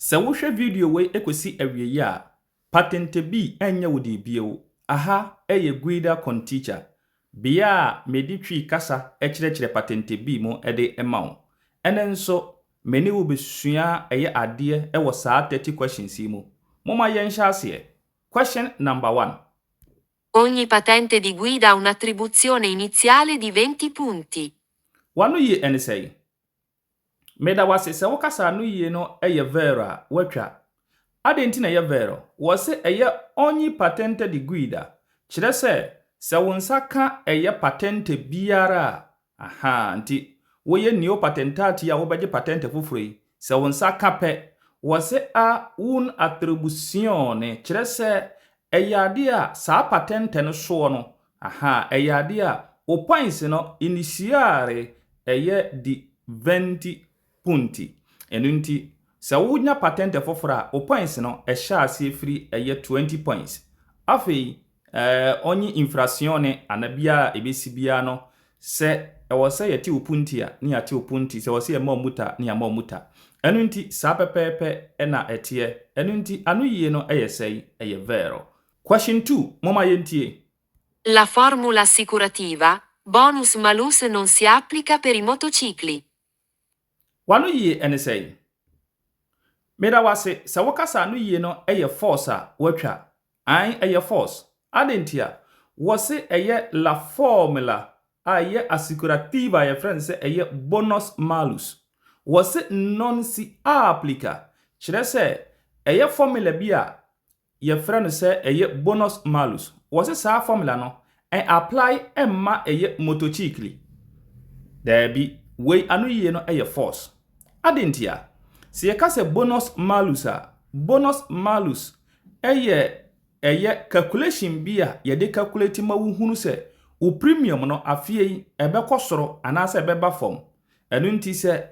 Sɛ wohwɛ video wei ekosi awiei a, patente bi enye wo de bio. Aha ɛyɛ Guida con teacher. Bea a medi twi kasa ɛkyerɛkyerɛ patente bi mu ɛde ɛma wo. Ɛne nso mene wo besua ɛyɛ adeɛ ɛwɔ saa 30 questions yi mu. Momma yɛnhyɛ aseɛ. Question number 1. Ogni patente di guida ha un'attribuzione iniziale di 20 punti. Wano yie ɛne sɛ meda wase sɛ wo kasa no yie no ɛyɛ vero a watwa. Ade nti na ɛyɛ vero. Wɔ se ɛyɛ ogni patente di guida. Kyerɛ sɛ wo nsa ka ɛyɛ patente biara aha nti woyɛ neo patentati a wobɛgye patente foforo yi. Sɛ wo nsa ka pɛ, wɔ se a un attribuzione kyerɛ sɛ ɛyɛ ade a saa patente no soɔ no aha ɛyɛ ade a o points no iniziare ɛyɛ di 20 punti. Ɛno nti sɛ wonya patente foforo a o points no ɛhyɛ ase firi ɛyɛ 20 points. Afei ogni infrazione anabia ebesi bia no sɛ ɛwɔ sɛ yɛte wo punti a ne yɛte wo punti sɛ wɔ sɛ yɛma muta ne yɛma muta. Ɛno nti saa pɛpɛɛpɛ ɛna ɛteɛ. Ɛno nti ano yie no ɛyɛ sɛi ɛyɛ vero. Question 2, momma yentie. La formula assicurativa bonus malus non si applica per i motocicli. Wano yie ɛne sɛi. Meda wase sɛ wokasa ano yie no ɛyɛ force a watwa. An ɛyɛ force. Ade nti a wɔ se ɛyɛ la formula a ɛyɛ assicurativa yɛ friend sɛ ɛyɛ bonus malus. Wɔ se non si applica. Kyerɛ sɛ ɛyɛ formula bi a yɛ friend sɛ ɛyɛ bonus malus. Wɔ se saa formula no apply emma ɛyɛ motocicli. Dabi wei ano yie no ɛyɛ force. Ade nti a sɛ yɛka sɛ bonus malus a bonus malus ɛyɛ calculation bi a yɛde calculate ma wo hunu sɛ o premium no afei ɛbɛkɔ soro anaasɛ ɛbɛba fam. Ɛno nti sɛ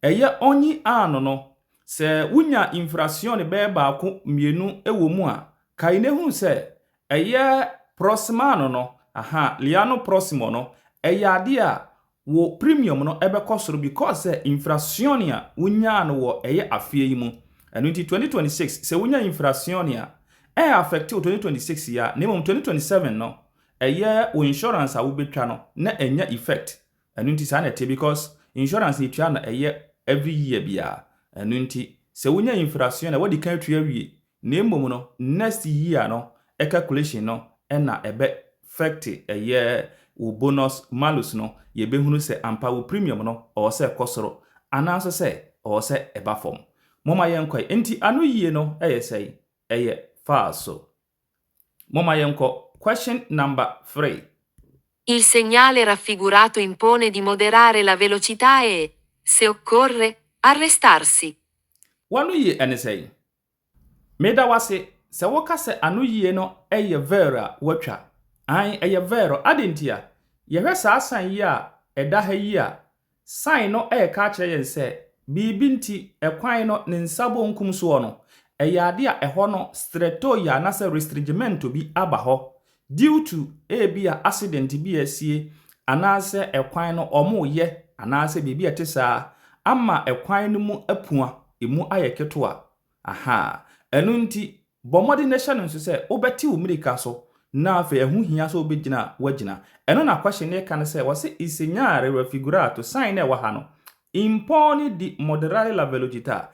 ɛyɛ onyi ano no sɛ wunya infrazione bɛyɛ baako mmienu ɛwɔ mu a kae ne hu sɛ ɛyɛ proximano no aha liano proximo no ɛyɛ ade a wo premium no ɛbɛkɔ soro because infrazione a wunya no wɔ ɛyɛ afei mu. Ɛno nti 2026 sɛ wunya infrazione a affect 2026 ya na mmom 2027 no ɛyɛ wo insurance a wobɛtwa no na ɛnya effect. Ɛno nti saa na ɛte because insurance etwa na ɛyɛ every year bia. Ɛno nti sɛ wonya infrazione na wadi kan twa wie na mmom no next year no calculation no ɛna ɛbɛ effect ɛyɛ wo bonus malus no yɛbɛhunu sɛ ampa wo premium no ɔwɔ sɛ kɔsoro anaasɛ sɛ ɔwɔ sɛ ɛba fam. Momma yɛnkɔ enti ano yie no ɛyɛ sɛ ɛyɛ falso. Momma yɛnkɔ. Question number 3. Il segnale raffigurato impone di moderare la velocità e, se occorre, arrestarsi. Wano yie ɛne sɛ meda wase sɛ woka sɛ ano yie no ɛyɛ vero a watwa. An ɛyɛ vero ade nti a yɛhwɛ saa sign yi a ɛda ha yi a sign no ɛka kyerɛ yɛn sɛ biribi nti ɛkwan no ne nsa bonkum so no ɛyɛ ade a ɛhɔ no stretto ya na sɛ restringimento bi aba hɔ due to bi a accident bi asie anaasɛ ɛkwan no ɔmo yɛ anaasɛ biribi ɛte saa ama ɛkwan no mu apua emu ayɛ ketewa. Aha ɛno nti bɔmmɔde ne hyɛ no nso sɛ wobɛte wo mirika so na afei ɛho hia sɛ wobɛgyina wagyina. Ɛno na question ne ka ne sɛ wɔse il segnale raffigurato sign na ɛwɔ ha no impone di moderare la velocità.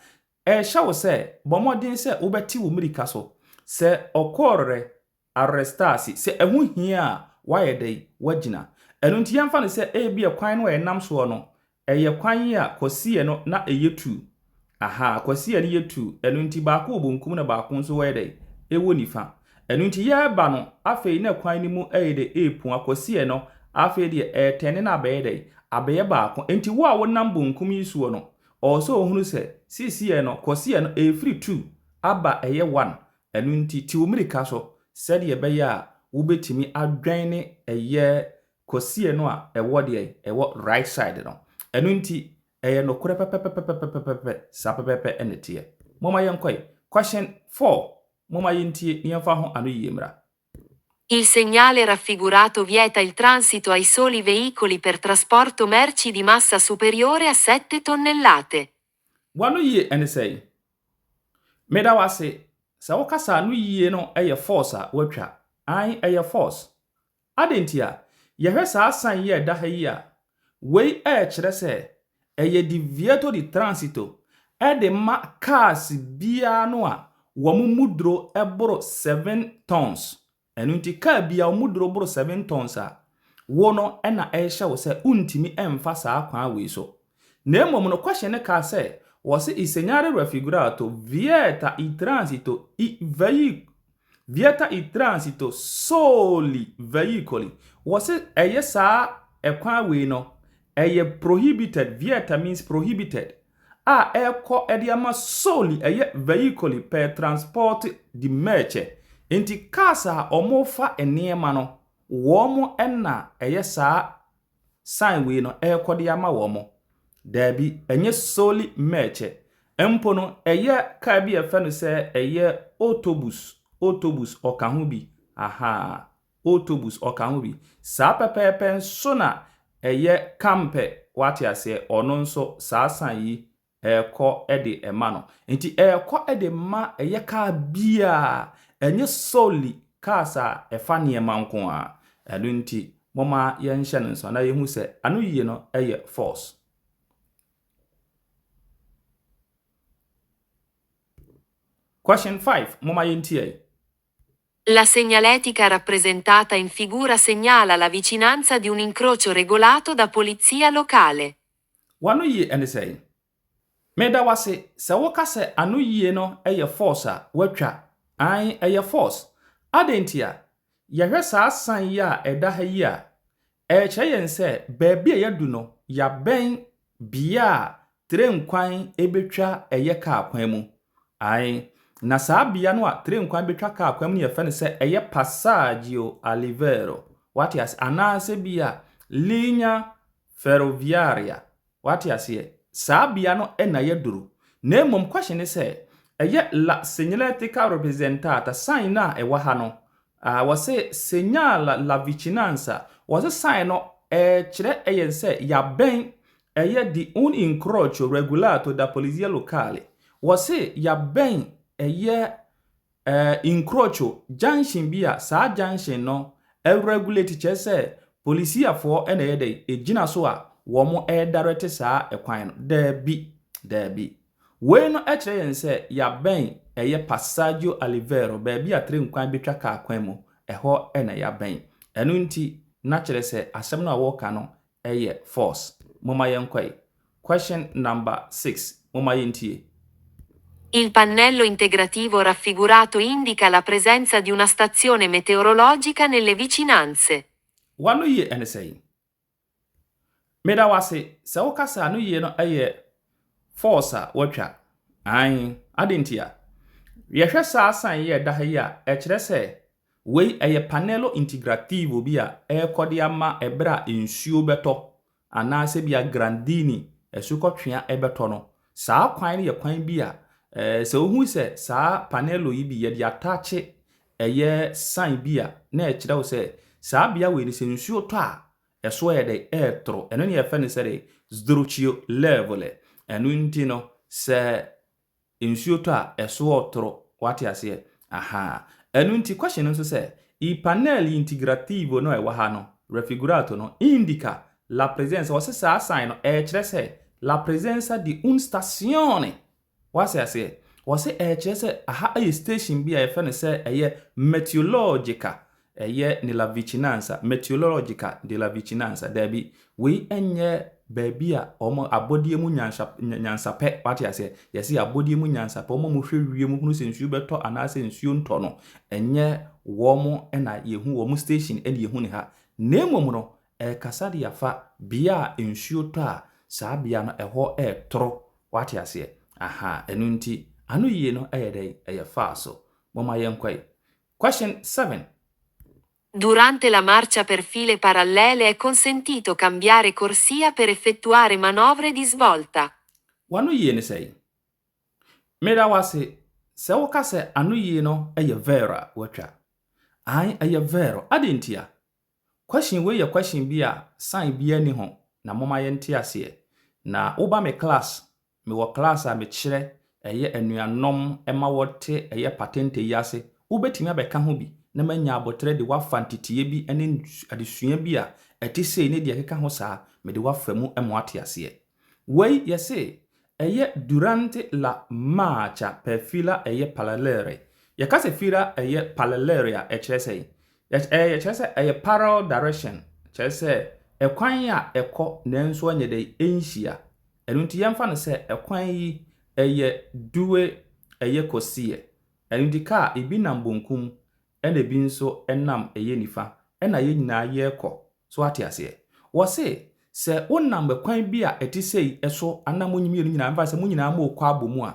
Ɛhyɛ wo sɛ bɔmmɔden sɛ wobɛte wo mirika so sɛ occorre arrestarsi sɛ ɛho hia a wayɛ dɛ wagyina. Ɛno nti yɛmfa ne sɛ bi kwan no ɛnam soɔ no ɛyɛ kwan yi a kɔsiɛ no na ɛyɛ tu. Aha kɔsiɛ no yɛ tu. Ɛno nti baako wɔ bonkum na baako nso wɔyɛ dɛ ɛwɔ nifa. Ɛno nti yɛba no afei na kwan no mu ɛyɛ dɛ ɛpua kɔsiɛ no afei deɛ ɛtɛne na abɛyɛ dɛ abɛyɛ baako. Enti wo a wonam bonkum yi soɔ no ɔsɔ ohunu sɛ sisiɛ no kɔsiɛ no ɛfiri 2 aba ɛyɛ 1. Ɛno nti ti wo mirika so sɛdeɛ ɛbɛyɛ a wobɛtumi adwan ne ɛyɛ kɔsiɛ no a ɛwɔ deɛ ɛwɔ right side no. Ɛno nti ɛyɛ no korɛ pɛpɛpɛpɛpɛpɛ saa pɛpɛpɛ ɛne teɛ. Momma yɛnkɔ. Question 4. Momma yentie yɛmfa ho ano yie mmra. Il segnale raffigurato vieta il transito ai soli veicoli per trasporto merci di massa superiore a 7 tonnellate. Wano yie ɛne sɛ Meda wase sa wokasa anu yie no eye force a watwa an eye force adentia yehwe sa san ye da ha yi a wei kire se eye divieto di transito de ma cars bia no a wo mudro eboro 7 tons enu nti car bia wo mudro boro 7 tons a wo no na hye wo se untimi emfa sa kwa wei so na emom no question ne ka se was il segnale raffigurato vieta il transito soli veicoli was eye sa ekwan we no eye prohibited vieta means prohibited eko ediama soli eye veicoli per transport di merce enti kasa omofa enema no womo na eye sa sign we no eko diama womo Dabi enye soli merche empo no eye ka bi efe no se eye autobus okahu bi autobus okahu bi sa pepepe so na eye campe wati ase ono nso sa san yi eko ede ema no nti eko ede ma eye ka bia enye soli kasa efa niema nko a elu nti moma ye nhye nso na ye hu se anu yie no eye force. Question 5, moma yentie. La segnaletica rappresentata in figura segnala la vicinanza di un incrocio regolato da polizia locale. Wanu yie ene sei. Meda wase se wokase anu yie no eye force a watwa an eye force. Adentia yehwe sa san yi a eda ha yi a cheyen se baabi a yadu no ya ben bia tren kwan ebetwa eye ka kwan mu. Ai na saa bia no a tren kwan betwa ka kwam ne yefa ne se eye passaggio Alivero what yas anase bia linea ferroviaria what yas ye saa bia no na yeduru na emom question ne se eye la segnaletica rappresentata sign na ewa ha no wase segnala la vicinanza wase sign no kire eye se ya ben eye di un incrocio regolato da polizia locale wase ya ben eye incrocio junction bia sa junction no regulate chese polisia for na eye ejina so a wo mo direct sa ekwan no dabi we no ekire yen se ya ben eye passaggio Alivero baabi a tren kwan betwa ka kwan mu eho na ya ben enu nti na kire se asem na wo ka no eye force moma yenkwai. Question number 6 moma yentie. Il pannello integrativo raffigurato indica la presenza di una stazione meteorologica nelle vicinanze. Wanu ye ene sei. Meda wase se wokasa anu ye no eye force a watwa an adentia yehwe sa san ye da ha ya kire se we eye pannello integrativo bia ekode ama ebra ensuo beto anase bia grandini esukotwea ebeto no saa kwan ye kwan bia se ohu se saa pannello yi bi ye dia atache eye sign bia na kire wo se saa bia we ni se ensuo to a eso ye de etro eno ne ye fa ne se de zdrochio level enu nti no se ensuo to a eso otro wati ase enu nti question nso se I pannelli integrativo no ewa ha no raffigurato no indica la presenza wase sa sign no kire se la presenza di un stazione wase ase wase kire se aha a station bia efe ne se eye meteorologica eye nella vicinanza meteorologica della vicinanza dabi we enye babia omo abodie mu nyansa pe wate ase yesi abodie mu nyansa pe omo mo hwewie mu hunu sensu beto anase nsuo nto no enye womo na yehu womo station ene yehu ne ha nemom no kasa de yafa bia nsuo to a saa bia no eho toro wate ase enu nti anu yie no eyedai eyefa so moma yenkwai. Question 7. Durante la marcia per file parallele è consentito cambiare corsia per effettuare manovre di svolta. Wanu yie ne sei. Meda wase se wokase anu yie no eye vera watwa. Ai eye vero adentia. Question we ye question bia sign bia ni ho na moma yente ase. Na oba me class me wo class a me kire eye enuanom ema wote eye patente yase wobetimi abeka ho bi na manya abotre de wafa ntitiye bi ene adesua bi a etise ne de keka ho saa me de wafa mu emo atiase wei yese eye durante la marcha per fila eye parallele yakase fila eye parallele a echese echese eye parallel direction chese ekwan a ekọ nanso anye de enhia enunti yemfa no se ekwan yi eye duwe eye kosie enunti ka ebi nam bonkum ena ebi nso enam eye nifa ena ye nyina ye ekọ so atiase wo se wonam ekwan bi a etisei eso anam onyimi nyina mfa se munyina ma okọ abomu a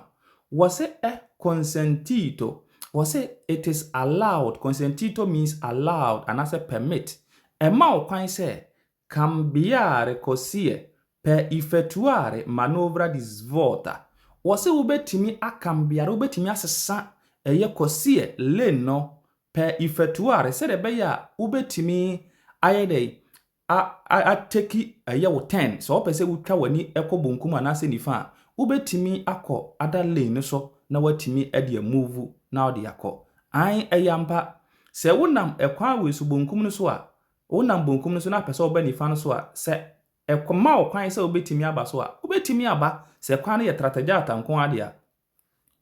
wo se consentito wo se it is allowed. Consentito means allowed and as a permit ema okwan se cambiare cosie per effettuare manovra di svolta wo se wobetimi akambiare wobetimi asesa eye cosie leno per effettuare se de beya wobetimi ayede a teki eye wo 10 so opese wutwa wani ekobonkum anase nifa wobetimi akọ ada lane so na watimi ade move na ode akọ an eyampa se wonam ekwan we su bonkum no so a wonam bonkum no so na pese oba nifa no so a se ekoma okwan se wobetimi aba so a wobetimi aba se kwan ye trataja atankon ade a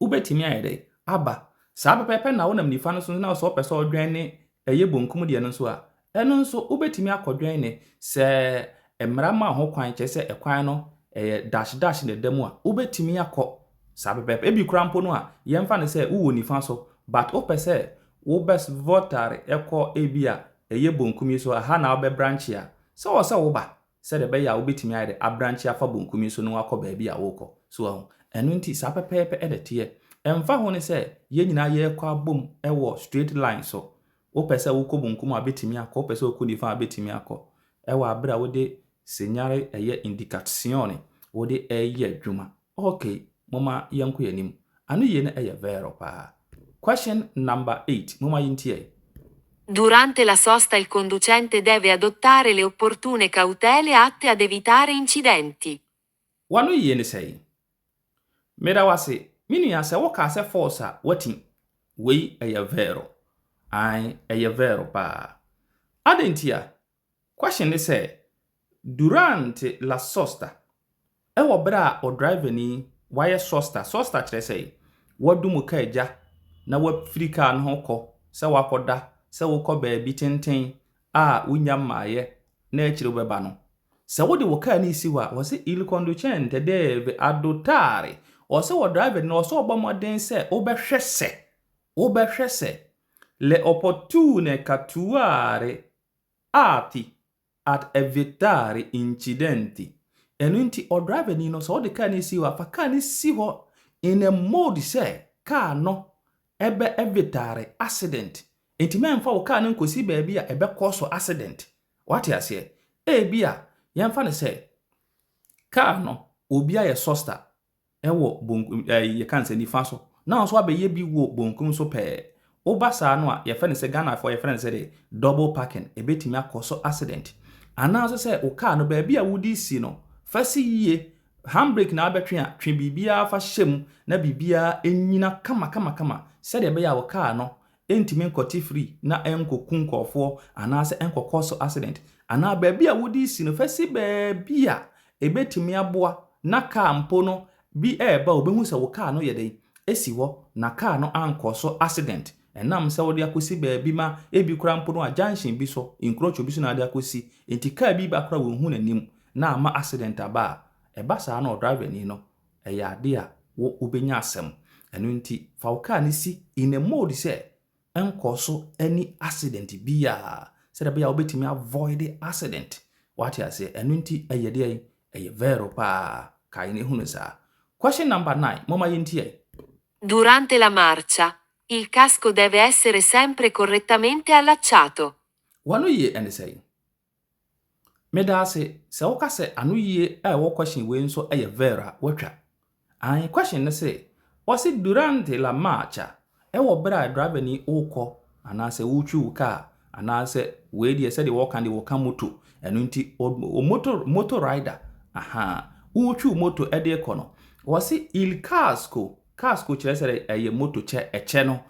wobetimi ayede aba sa pepepe na wonam nifa no so na so pese odwan ne eye bonkum de no so a eno nso wobetimi akodwan ne se emrama ho kwan chese ekwan no dash ne demu a wobetimi akọ sa pepepe ebi krampo no a yemfa ne se wo nifa so but opese wo best votare ekọ ebi a eye bonkum so ha na obe branch a so wo se wo ba se de be ya wobetimi ayede a branch afa bonkum so no akọ ba bi a wokọ so enu nti sa pepepe edete emfa ho ne se ye nyina ye ekọ abom ewo straight line so opese wokọ bonkum a betimi akọ opese wokọ nifa a betimi akọ ewa abra wode senyare eye indicazione wode eye adwuma okay mama yanko yanim anu ye na eye vero pa. Question number 8 mama yintie. Durante la sosta il conducente deve adottare le opportune cautele atte ad evitare incidenti. Wanu ye ne sei meda wase minu ya se woka se force a wati wei eye vero ai eye vero pa adentia. Question ne say durante la sosta ewo bra o driver ni why sosta kire say wadumu ka eja na wa frika no hokọ se wakoda se wokọ ba bi tenten a unya maaye na akire beba no se wode woka ni siwa wose il conducente deve adottare o se wo driver no so obamoden se obehwese le opportune catturare atti at evitare incidenti enunti o driver ni no so de car ni siwa fa car ni siho in a mode say car no ebe evitare accident enti memfa wo car no nkosi ba bia ebe cause accident what you say bia yemfa ne say car no obi aye sosta ewo bonkum ye kan se ni fa so na so abeye bi wo bonkum so pe oba sa no a ye fa ne se Ghana for ye fa ne se de double parking ebetimi akoso accident ana so say o car no ba bia wudi si no fasi yie handbrake na abetwe a twe bibia fa hyem na bibia enyina kama se de be ya wo car no entimi nkoti free na enkokun nkofo ana se enkokoso accident ana ba bia wudi si no fasi ba bia ebetimi aboa na car mpo no bi eba obehu se wo car no yede esi wo na car no ankoso accident enam se wo de akosi ba bi ma ebi kura mpo no a junction bi so encroach bi so na de akosi enti car bi ba kura wo hu nanim na ama accident aba eba sa na driver ni no eya ade a wo obenya asem enu nti fa wo car ni si in a mode say enkoso any accident bia se da bia obetimi avoid the accident what you say enu nti eyede eye vero pa kai ni hunu sa. Question number 9 mama yintie. Durante la marcia il casco deve essere sempre correttamente allacciato. Wanu ye ene say medase se woka se anu ye wo question we nso eye vera watwa an question ne say wasi durante la marcha wo bra driver ni ukọ anase wuchu ka anase we die se de woka de woka moto enu nti o motor rider wuchu moto ede kono wasi il casco casco kyerɛ sɛ ɛyɛ moto kyɛ no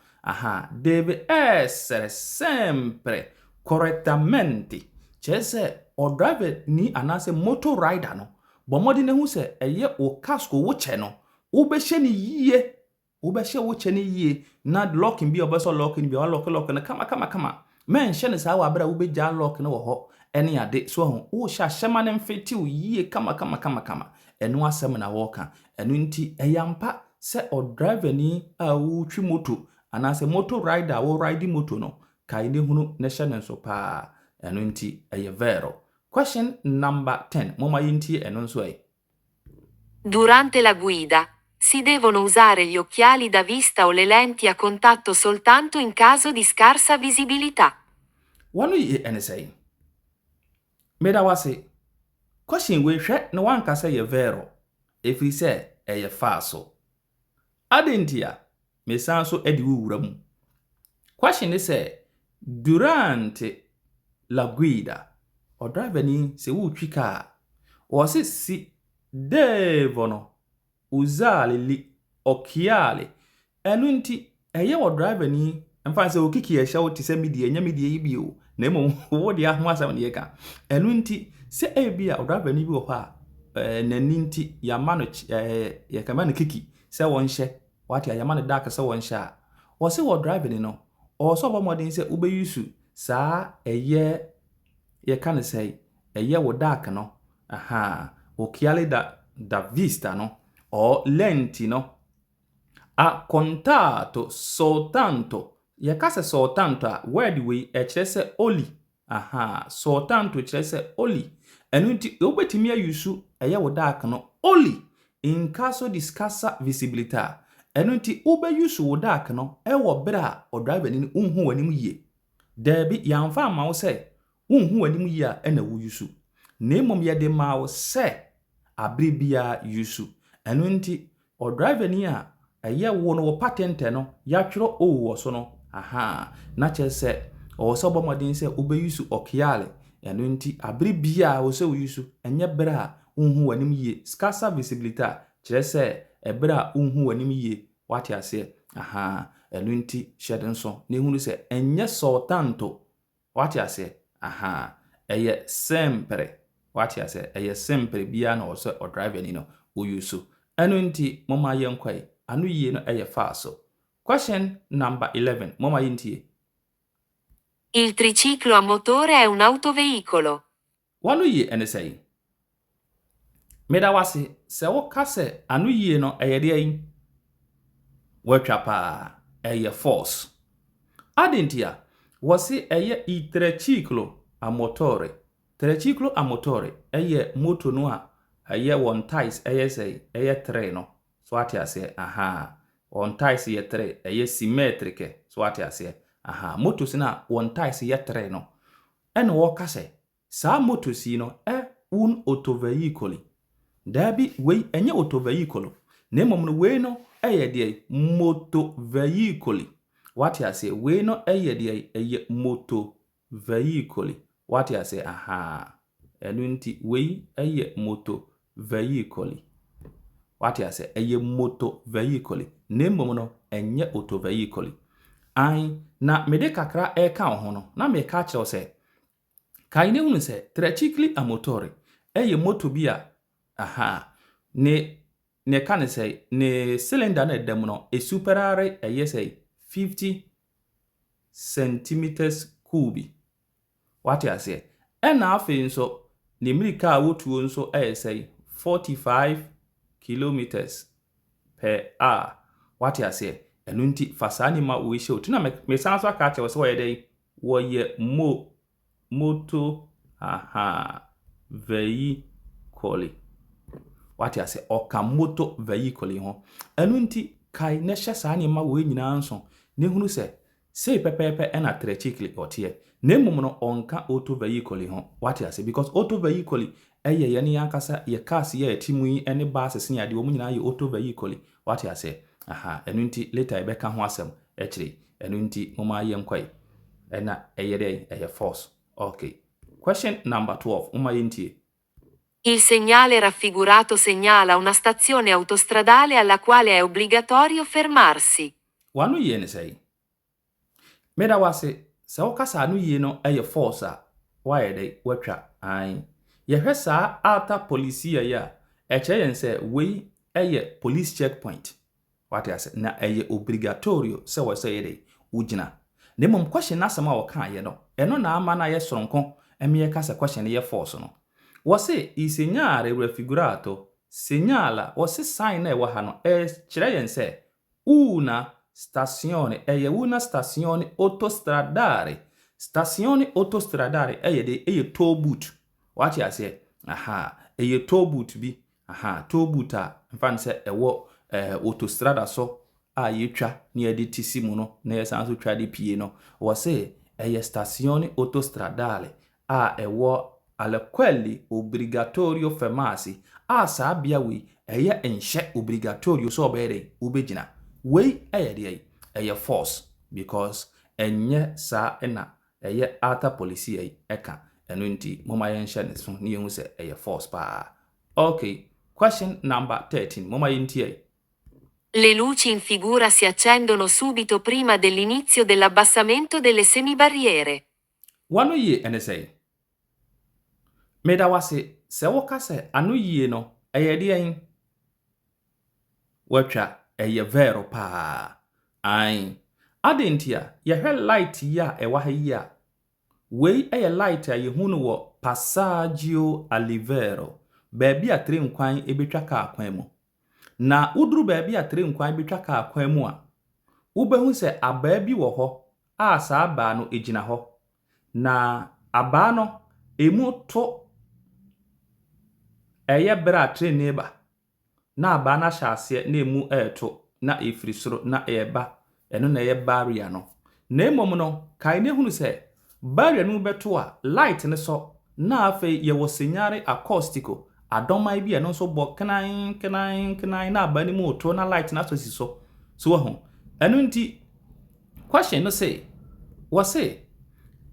deve essere sempre correttamente kyerɛ sɛ o driver ni anase motor rider no bomodi ne hu sɛ ɛyɛ o casco wo kyɛ no wo bɛhyɛ ne yie wo bɛhyɛ wo kyɛ ne yie na locking bi obeso locking bi wa lock no kama men hyɛ ne saa wa bra wo bɛgya lock no wɔ hɔ ɛne ade so ho wo hyɛ hyɛma ne mfeti wo yie kama ɛno asɛm na wɔka ɛno nti ɛyampa sɛ o driver ni a wo twi moto anase motor rider wo ride moto no kai ne hunu ne hyɛ ne nso pa ɛno nti ɛyɛ vero. Question number 10 moma yintie ɛno nso ai. Durante la guida si devono usare gli occhiali da vista o le lenti a contatto soltanto in caso di scarsa visibilità. Wano yi ene sei. Meda wase. Question we hwɛ na wanka sɛ yɛ vero. Efiri sɛ ɛyɛ falso. Adentia me san so edi wura mu. Question is durante la guida o driver ni se wu twi car o si devono usare gli occhiali enu nti eye o driver ni mfa se o kiki ehya o ti se media nya media yi bi o na emo wo dia ho asam ne yeka enu nti se bia o driver ni bi wo ha nani nti ya ma no ya kama no kiki se won hye wati ya ma no dark se won hye a o se wo driver ni no o so bomodin se ubeyusu saa eye ye kan say eye wo dark no occhiali da vista no o lenti no a contatto soltanto ye kase soltanto a word we kyerɛ sɛ only soltanto kyerɛ sɛ only enu nti obetimi ayusu eye wo dark no only in caso di scarsa visibilità enu nti ubeyusu wo dark no wo bra o driver ni unhu wanim yie dabi yamfa ama wo sɛ unhu wanim yie a na wo yusu na emom ye de ma wo sɛ abri bia yusu enu nti o driver ni a eye wo no wo patente no ya twero o wo so no na kyerɛ sɛ o so bomodin sɛ ubeyusu occhiali enu nti abri bia wo sɛ wo yusu enye bra unhu wanim yie scarsa visibilità kyerɛ sɛ ebra unhu wanim yie wate ase enu nti hyɛden so na ehunu sɛ enye soltanto wate ase eye sempre wate ase eye sempre bia na wo sɛ o driver ni no wo yusu enu nti moma yenkwai anu yie no eye falso. Question number 11 moma yintie. Il triciclo a motore è un autoveicolo. Wanu yie ene sei. Meda wase se wo kase anu yie no eye de yi watwa pa eye false. Adentia wose eye il triciclo a motore. Triciclo a motore eye moto no a eye one ties eye sei eye 3 no so ate ase one ties ye 3 eye symmetric so ate ase moto sina one ties ye 3 no ene wo kase sa moto si no un autoveicolo dabi we enye autoveicolo na emom no we no eye de motoveicolo wate ase we no eye de eye motoveicolo wate ase enu nti we eye motoveicolo wate ase eye motoveicolo na emom no enye autoveicolo na mede kakra ka ho no na me ka kyerɛw sɛ kai ne hunu sɛ triciclo a motore eye moto bi a ne ka ne sɛ ne cylinder na dem no superare eye sɛ 50 centimeters cube wate ase na afi nso ne mirika a wotuo nso eye sɛ 45 kilometers per hour wate ase enu nti fasani ma wo hye otu na me san so aka kyerɛ sɛ wo ye dai wo ye moto veicoli wate ase oka moto veicoli ho enu nti kai ne hye sani ma wo nyina nso ne hunu sɛ sei pepepe na triciclo otie na emom no onka auto veicoli ho wate ase because auto veicoli eye ye ne yankasa ye cars ye atimu yi ene buses ne ade wo nyina ye auto veicoli wate ase enu nti later ebeka ho asem ekire enu nti moma yenkwai ena eye dey eye false. Okay, question number 12 moma yintie. Il segnale raffigurato segnala una stazione autostradale alla quale è obbligatorio fermarsi. Wano ye ne say. Meda wase se wokasa anu ye no eye force a waye de watwa an. Ye hwesa alta police ya eche se we eye police checkpoint. What I say na eye obligatorio se wo say de ugina. Ne mom question asema wo kan ye no. Eno na ama na ye soronko eme ye kasa question ye force no. Wo say il segnale raffigurato segnala wo say sign na e wa ha no kire yen se una stazione una stazione autostradale. Stazione autostradale eye toll booth. What I say? Aha, eye toll booth bi. Aha, toll booth a mfan se ewo autostrada so a yetwa na yede tisi mu no na yesan so twa de pie no. Wo say eye stazione autostradale a ewo alle quelli obbligatorio fermarsi a sa bia we eye enhye obbligatorio so obere ubegina. We eye force because enye sa na eye alta police eka enu nti moma yenhye ne so ne yehu se eye force pa. Okay, question number 13 moma yentie. Le luci in figura si accendono subito prima dell'inizio dell'abbassamento delle semibarriere. Wano ye ene say. Meda wase se woka se anu ye no eye de en watwa eye vero pa. Ai adentia ye hwe light ya ewa ha yi a we eye light a ye hunu wo Passaggio Alivero baabi a tre nkwan ebetwa ka kwan mu. Na uduru baabi a tre nkwan betwa ka kwan mu a ubehu se abaa bi wo ho a sa abaa no egina ho. Na abaa no emu to eye bra tre neighbor na abaa na hyase na emu to na efrisoro na eba eno na eye barrier no. Na emom no kai ne hunu se barrier no beto a light ne so na afa ye wo senyare acoustico adomai bi eno so bo knan na abani mu to na light na so si so ho eno nti question no say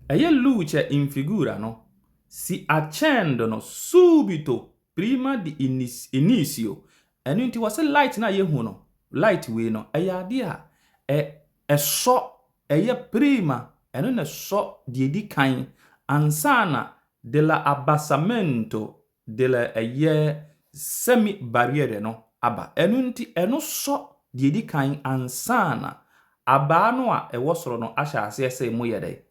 eye luce in figura no si accendono subito prima di inizio. Eno nti wase light na ye hu no light we no eye ade a so eye prima eno na so di edi kan ansana della abbassamento della semi barriere no aba. Eno nti eno so di edi kan ansana aba no a ewo soro no ahyase ese mu yede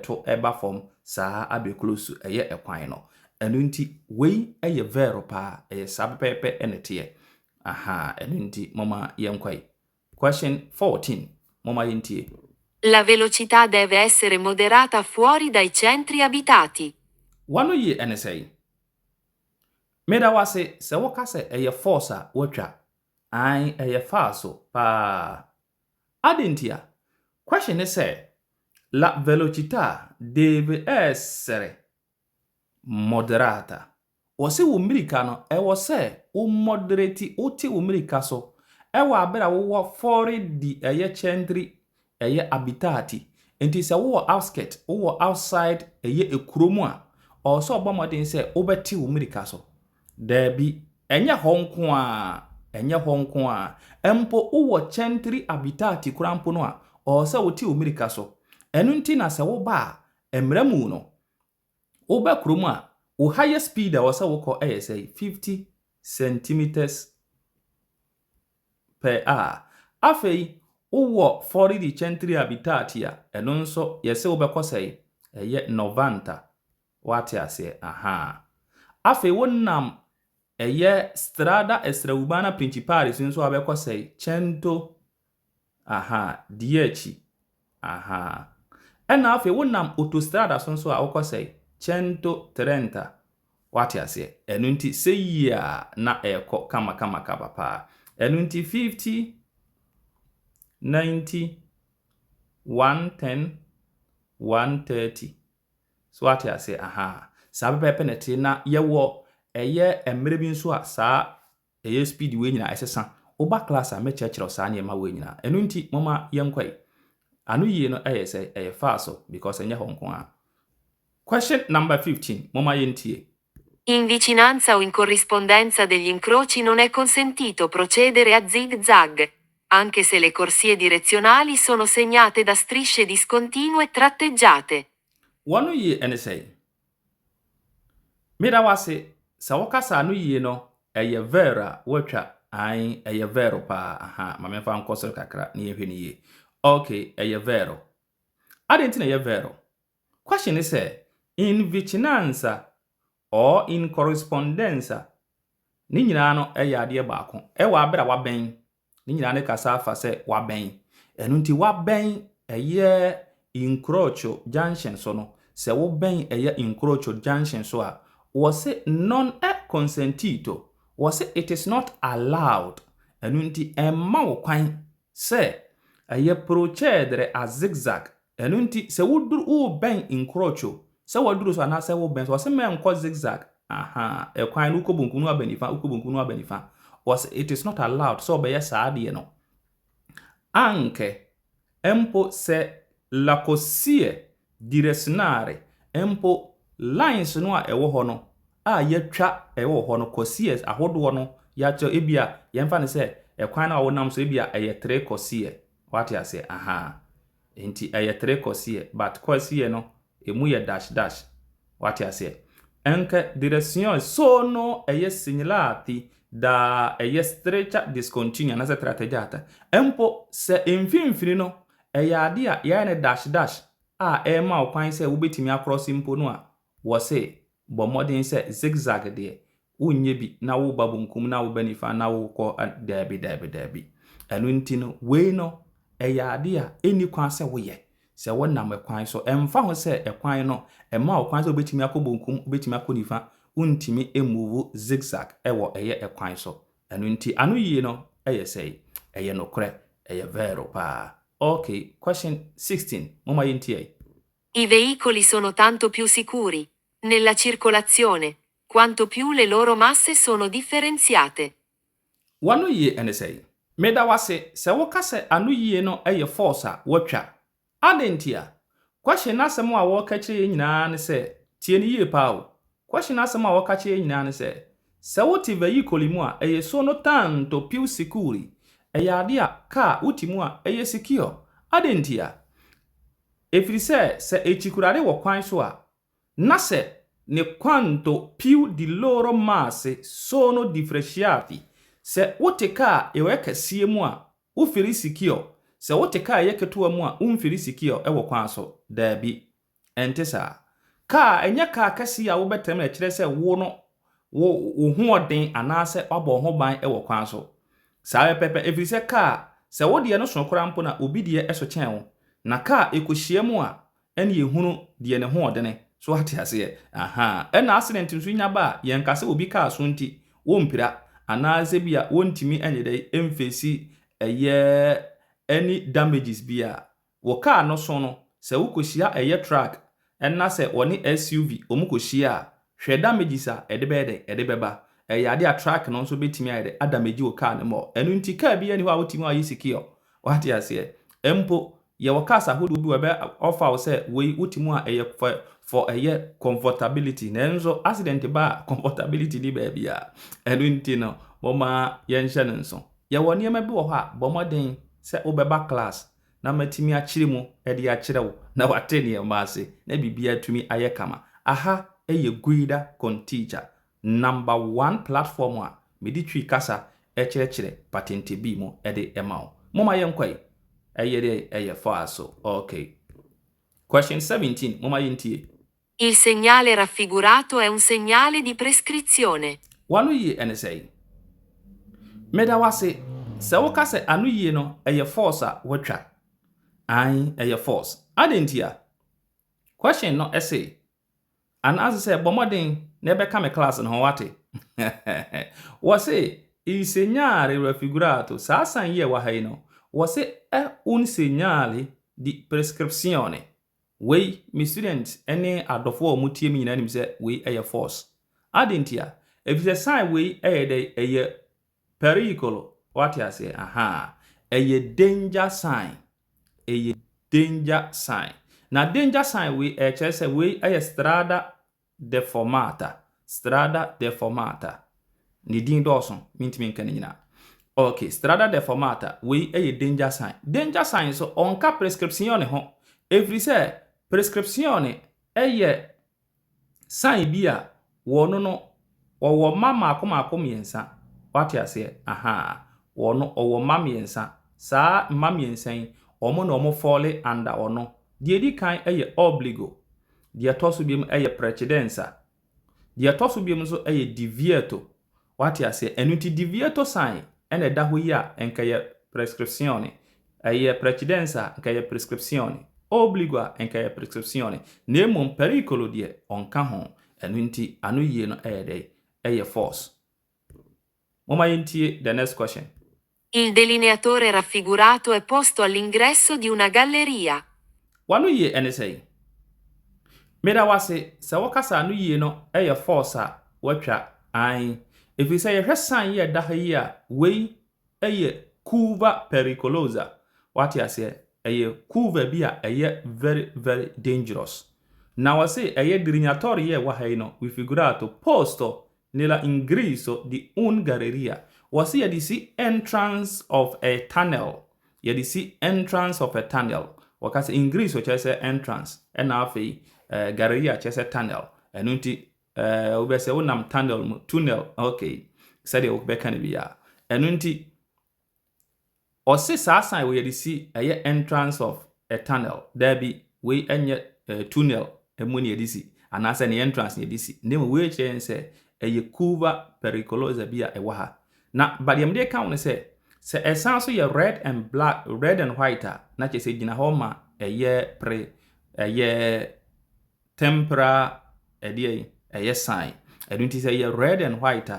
to eba form saa abe close eye ekwan no. Eno nti we eye vero pa eye sabepepe enete. Aha, eno nti mama yenkwai. Question 14 mama yentie. La velocità deve essere moderata fuori dai centri abitati. Wano ye ene say. Meda wase se woka se eye force a watwa an eye falso pa. Adentia. Question is say la velocità deve essere moderata. Wose wo mirika no ewo se o moderate oti wo mirika so ewo abera wo fuori di eye centri eye abitati. Enti se wo outskirt wo outside eye ekromu a o so obomodin se obeti wo mirika so dabi enye honko a empo wo centri abitati kurampo no a o se woti wo mirika so. Enu nti na se wo ba emramu no wo ba kromu a wo higher speed a wo se wo ko say 50 centimeters per hour. Afei wo 40 di centri abitati a eno nso yese wo be ko say 90 wati ase. Aha, afei wonnam strada extraurbana principale nso abe ko say 100 10. Aha, ena afei wonnam autostrada nso a wo ko say 130 wati ase. Eno nti sei na eko kama papa. Eno nti 50 90 110 130 so wati ase. Aha, sabe penalty na yewo eye emre bi nso a saa eye speed we nyina esesa oba class a mechechero saa ne ma we nyina. Eno nti mama yenkwai anu ye no eye say eye falso because enye honko a. Question number 15 mama yentie. In vicinanza o in corrispondenza degli incroci non è consentito procedere a zig-zag, anche se le corsie direzionali sono segnate da strisce discontinue tratteggiate. Wano yi ene say. Meda wase sa wakasa anu yi no eye vera watwa an eye vero pa aha ma me fa nkosoro kakra na yehwe ni yi. Okay, eye vero. Adentina eye vero. Question is say in vicinanza or in correspondenza ni nyina no eye ade baako. Wa abra wa ben. Ni nyina ne kasa afa se wa ben. Enu nti wa ben eye incrocio junction so no. Se wo ben eye incrocio junction so a was it non è consentito, was it is not allowed. Enu nti emma wo kwan se eye procedere a zigzag. Enu nti se wo ben incrocio, se wo duru so na se wo ben so se me enko zigzag. Aha, e kwan no kobunku no abanifa, ukobunku no abanifa. Was it is not allowed, so be yesa de no. Anche empo se la corsie direzionale, empo lines no a ewo ho no a yetwa ewo ho no corsiers ahodo no ya cho ebia yemfa ne se ekwan na wo nam so ebia eye 3 corsier what ya say aha enti eye 3 corsier but corsier no emu ye dash what ya say enke direction sono eye segnalati da eye streccia discontinua na se tratteggiata empo se mfimfini no eye ade a ya ne dash a ema okwan se wo betimi across mpo no a wo se bo modern se zigzag de wonye bi na wo babunkum na wo banifa na wo ko dabi enu nti no we no ade a eni kwan se wo ye se wo nam ekwan so emfa ho se ekwan no ema okwan se obetimi akobunkum obetimi akonifa untimi emuvu zigzag ewo eye ekwan so enu nti anu yi no eye sei eye no kore eye vero pa. Okay, question 16 mama yintie. I veicoli sono tanto più sicuri nella circolazione quanto più le loro masse sono differenziate. Wano yi ene sei. Meda wase se wokase anu yi no eye force a wotwa. Adentia. Question asem a wokache nyina ne se tie ni yi pa o. Question asem a wokache nyina ne se woti veicoli mu a eye sono tanto più sicuri. Eye ade a car utimu a eye secure. Adentia. Efiri se echikurade wo kwan so a na se ne quanto più di loro masse sono differenziati. Se wote car ewe kasie mu a ufiri secure. Se wote car ye ketua mu a umfiri secure ewo kwan so dabi. Ente sa car enye car kasie a wo betem na kire se wo no wo ho oden anase abo ho ban ewo kwan so. Sa pepe efiri se car se wo de no so korampo na obi de eso chen wo. Na car ekohia mu a ene ehunu de ne ho odene so ate ase aha ena accident nso nya ba yen kase obi car so nti wo mpira anaze bia wontimi enye de emfesi eye any damages bia wo car no so no se wo kohia eye truck enna se woni SUV omukohia hwe damages a ede beba eye ade a truck no so betimi ade adamage wo car no mo enu nti car bia ni ho a wotimi a yisikio wate ase empo ye wakasa hodo bi webe offer wo se we utimu a eye for eye comfortability nenzo accident ba comfortability di ba bia enu nti no moma ye nhye nenso ye woni ma bi wo ha bomoden se obeba class na matimi a kire mu ede a kire wo na watene ye maase na bibia tumi aye kama aha eye guida conteacher number 1 platform a medi twi kasa kire patente bi mu ede emao moma ye nkwai eye falso. Okay. Question 17. Mama yintie. Il segnale raffigurato è un segnale di prescrizione. Wanu yi ene sei. Meda wase se wokase anu yi no eye force a wotwa. Ai eye force. Adentia. Question no essay. An answer say bomodin na be ka me class no wate. Wase il segnale raffigurato sa san ye wa hai no. Wase è un segnale di prescrizione. We mi students ene adofo mutie mi nyina se we eye force. Adentia. If the sign we eye pericolo. What you say? Aha. Eye danger sign. Eye danger sign. Na danger sign we say we eye strada deformata. Strada deformata. Ni din dawson mintimi nka nyina. Okay, strada deformata we a danger sign. Danger sign so onka prescription ho. Every say prescription sign bia wono no owo mama akoma miensa. What you say? Aha. Wono owo mamiensa. Sa mamiensa omo no omo fall under ono. Die di kan obligo. Die toso biem precedenza. Die toso biem so divieto. What you say? Enuti divieto sign ene da ho ya enka prescription. Precedenza enka prescription. Obligo enka prescription. Nemo pericolo die onka ho. Enuti anu ye no force. Mama yintie the next question. Il delineatore raffigurato è posto all'ingresso di una galleria. Wanu ye ene say. Meda wase se wakasa anu ye no force a watwa an. If you say ye hwesan ye da ha ye a we curva pericolosa. What you say? Curva bi a very very dangerous. Now I say delineatore ye wa ha no we figurato posto nella ingresso di un galleria. Was here the see entrance of a tunnel. Ye the see entrance of a tunnel. Wakase ingresso chese entrance. And afi galleria chese tunnel. Enunti ubese unam tunnel. Okay. Sadi ukbeka ni biya. Enunti ose sasa we the see entrance of a tunnel. There be we enye tunnel emuni edisi. Anasa ni entrance ni edisi. Nemu we chense curva pericolosa bia ewaha. Na badiam de count say esanso ye red and white na che se gina homa tempera sign. Edunti say ye red and white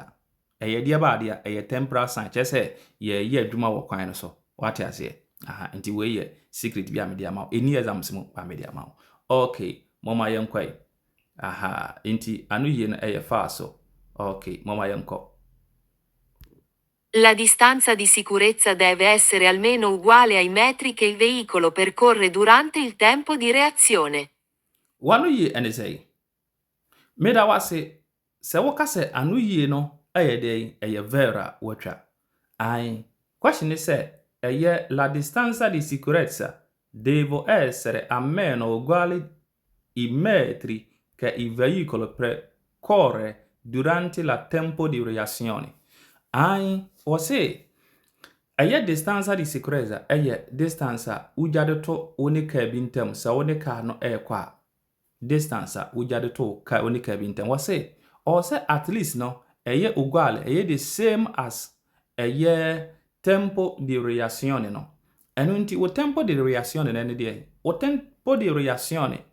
dia ba dia tempera sign che se ye adwuma wo kwan no so. What you say? Aha, nti we ye secret bia media ma. Eni exams mo ba media ma. Okay, mama yenkwai. Aha, nti anu ye na faso. Ok, mama yanko. La distanza di sicurezza deve essere almeno uguale ai metri che il veicolo percorre durante il tempo di reazione. Wanu ye ene say. Meda wase se wakase anu ye no vera watcha. Ai question is la distanza di sicurezza deve essere almeno uguale i metri che il veicolo percorre durante la tempo di reazione. Ai wase distanza di sicurezza distanza ujade to unika bintem sa unika no kwa distanza ujade to ka unika bintem wase at least no uguale the same as tempo di reazione no. Enunti o tempo di reazione ne de o tempo di reazione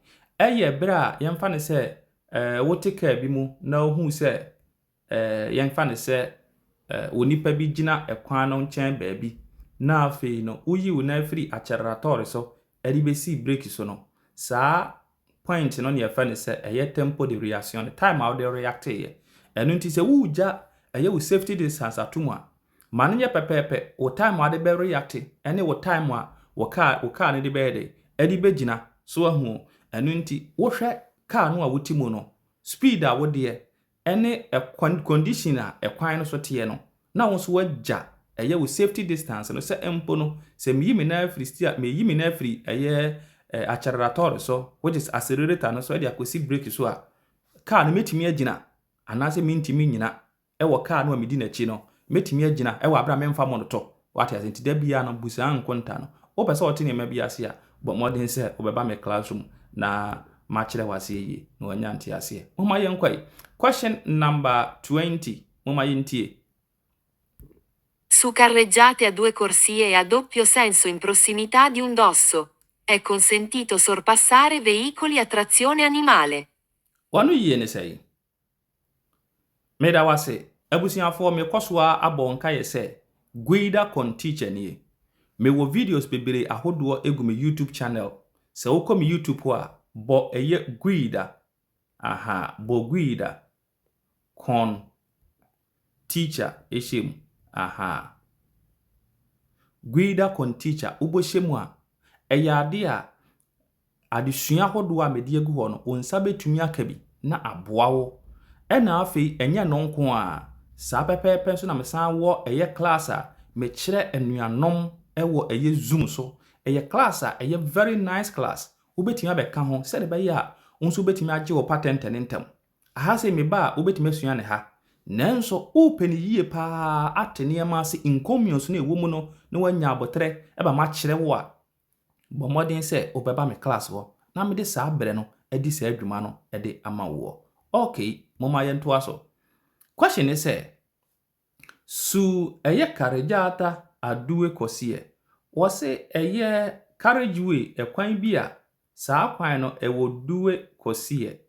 bra yemfa ne se wotika bi mu na ohu se yemfa ne se onipa bi gina ekwan no nchen baabi na afei no uyi wo na free accelerator so besi brake so no sa point no ne fa ne se tempo di reazione time how they react enunti se wuja wo safety distance atuma mannye pepepe o time how they be react ene wo time wo car ne de be de begina so ahu enunti wo hwe car no a wotimo no speed a wo de ene condition a ekwan no so te no na wo so wagya wo safety distance no se empo no se miyimi na free steer meyimi na free accelerator so which is accelerator no so dey akosi brake so a car no metimi agina anase mintimi nyina wo car no a medi na chi no metimi agina wo abra memfa mo no to what has into da bia no busa nkonta no wo pese o te ne ma bia se a but modern say obeba me classroom na machire wase yi no anya nti ase mama yenkwai. Question number 20 mama yintie. Su carreggiate a 2 corsie e a doppio senso in prossimità di un dosso è consentito sorpassare veicoli a trazione animale. Wanu yene sei. Meda wase abusiafo me kwsoa abonka ye se guida con teacher ni. Me wo videos bebere ahodo egu me YouTube channel. Se wo kom YouTube ho a bo guida. Aha, bo guida con teacher eshim. Aha. Guida con teacher ubo shemu a ade a adesua hodo a mede egu ho no onsa betumi akabi na aboa wo ɛna afei enye no nko a saa pepepe nso na mesan wo eye class a me kire anuanom ewo eye Zoom so eye class a eye very nice class wobetimi abeka ho se de be ya unso betimi age wo patent ntem aha se me ba wobetimi asua ne ha nanso openi yie pa atene ma se incomions na ewo mu no na wanya abotre eba ma kire wo a bo modern se obeba me class wo na me de saa bere no edi saa adwuma no ede ama wo. Okay, mama yento aso. Question is say su eye karejata aduwe kosie wose eye carriageway ekwan bi a saa kwan no ewo duwe kosie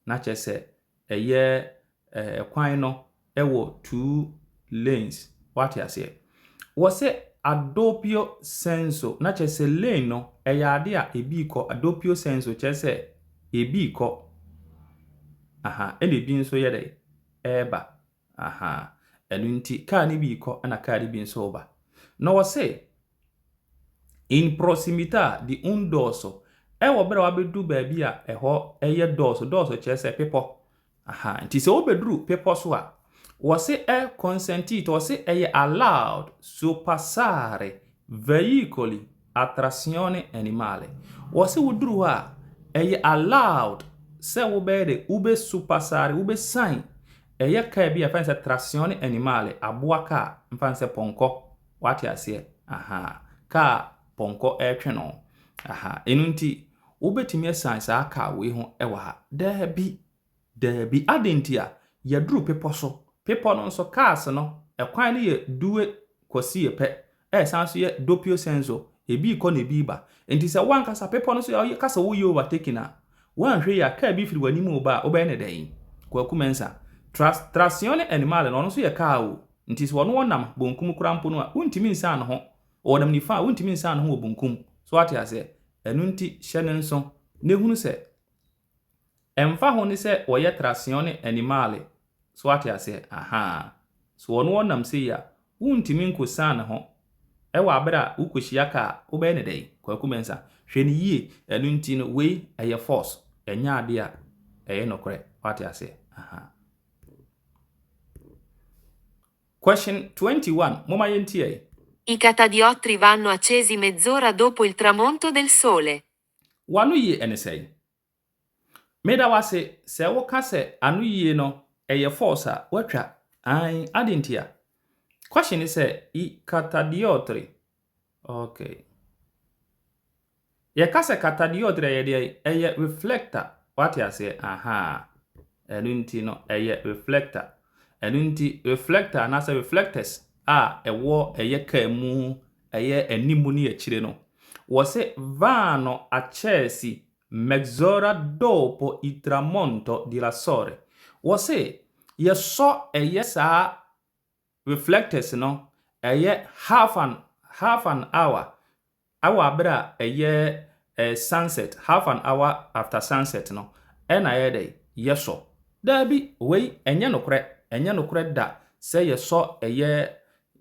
na chese eye ekwan no ewo 2 lanes what you say wose adopio senso na chese lane no eye ade a ebi ko adopio senso chese ebi ko aha ene bi nso yede eba aha elunti car ni bi ko na car bi nso ba no wose in proximita di un dorso ewo bere wa bedu ba bi a eho eye dorso chese pepo aha nti se obedru pepo so a wose consentito wose eye allowed su passare veicoli a trazione animale wose wudru a eye allowed se wo bede ube su passare ube sign eye ka bi a fanse trazione animale aboa ka mfanse ponko wati ase aha ka ponko etwe no aha enunti wobetimi sign sa ka we ho ewa ha dabi adentia yadru pepo so pepo no nso cars no ekwan ne ye duwe kosi ye pe sanso ye dopio senso ebi ko ne bi ba enti se wan kasa pepo no so ye kasa wo ye overtake na wan hwe ya ka bi firi wani mu ba obe ne dan kwaku mensa trazione animale no so ye ka o nti se wono wonam bonkum kurampo no a untimi nsa no ho wonam nifa untimi nsa no ho obonkum so ate ase enunti hye nso ne hunu se emfa ho ne se woye trazione animale so ate ase aha so wono wonam se ya untimi nkosa no ho ewa abera ukohia ka obe ne dan kwaku mensa hwe ne yie enunti no we eye force enya ade a eye nokore ate ase aha. Question 21. Moma yentie. I catadiotri vanno accesi mezz'ora dopo il tramonto del sole. Wanu ye ene sei. Meda wase se wo kase anu ye no eye force a watwa an adentia. Question is I catadiotri. Okay. Ye kase catadiotri eye reflector. What you say? Aha. Enunti no eye reflector. Enunti reflector na se reflectors a ewo eye kamu eye animu ni echire no. Wose vanno accesi mezz'ora dopo il tramonto di la sole. Wose ye so eye sa reflectors no eye half an hour abra eye sunset, half an hour after sunset no ena ye dey yeso dabi we enye nokre da say yeso eye